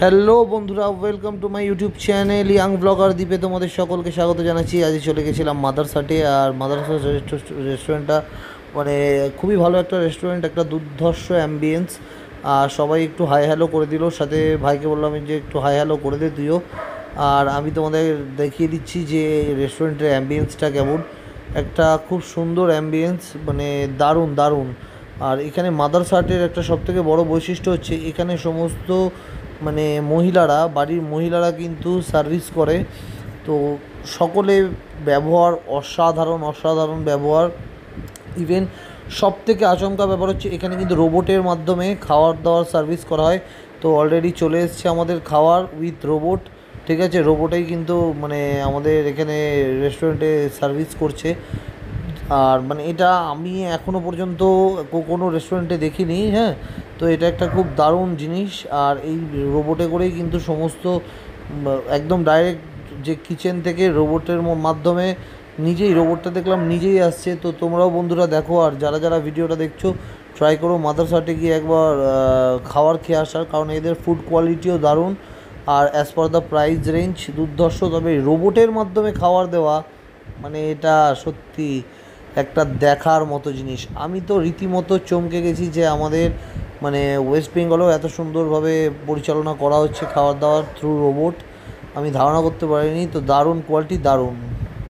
Hello বন্ধুরা, welcome to my YouTube channel young blogger দ্বীপে তোমাদের সকলকে স্বাগত জানাচ্ছি। আজ চলে গেছিলাম মাদারসাটে। আর মাদারসাট রেস্টুরেন্টটা মানে খুবই ভালো একটা রেস্টুরেন্ট, একটা দুর্ধর্ষ অ্যাম্বিয়েন্স। আর সবাই একটু হাই হ্যালো করে দিল, সাথে ভাইকে বললাম যে একটু হাই হ্যালো করে দে তুইও। আর আমি তোমাদের দেখিয়ে দিচ্ছি যে রেস্টুরেন্টের অ্যাম্বিয়েন্সটা কেমন। একটা খুব সুন্দর অ্যাম্বিয়েন্স, মানে দারুণ দারুণ। আর এখানে মাদারসাটের একটা সবথেকে বড় বৈশিষ্ট্য হচ্ছে এখানে সমস্ত মানে মহিলারা, বাড়ির মহিলারা কিন্তু সার্ভিস করে। তো সকলে ব্যবহার অসাধারণ অসাধারণ ব্যবহার। ইভেন সবথেকে আচমকা ব্যাপার হচ্ছে এখানে কিন্তু রোবটের মাধ্যমে খাওয়ার দাওয়ার সার্ভিস করা হয়। তো অলরেডি চলে এসছে আমাদের খাওয়ার উইথ রোবট। ঠিক আছে, রোবটেই কিন্তু মানে আমাদের এখানে রেস্টুরেন্টে সার্ভিস করছে। আর মানে এটা আমি এখনও পর্যন্ত কোনো রেস্টুরেন্টে দেখিনি। হ্যাঁ, তো এটা একটা খুব দারুণ জিনিস। আর এই রোবটে করেই কিন্তু সমস্ত একদম ডাইরেক্ট যে কিচেন থেকে রোবটের মাধ্যমে নিজেই রোবটটা দেখলাম নিজেই আসছে। তো তোমরাও বন্ধুরা দেখো, আর যারা যারা ভিডিওটা দেখছো ট্রাই করো মাদারসাটে গিয়ে একবার খাবার খেয়ে আসার, কারণ এদের ফুড কোয়ালিটিও দারুণ। আর as per the price range দুর্ধর্ষ। তবে রোবটের মাধ্যমে খাবার দেওয়া মানে এটা সত্যি একটা দেখার মতো জিনিস। আমি তো রীতিমতো চমকে গেছি যে আমাদের মানে ওয়েস্ট বেঙ্গলেও এত সুন্দরভাবে পরিচালনা করা হচ্ছে খাবার দাবার থ্রু রোবট। আমি ধারণা করতে পারিনি। তো দারুণ কোয়ালিটি, দারুণ।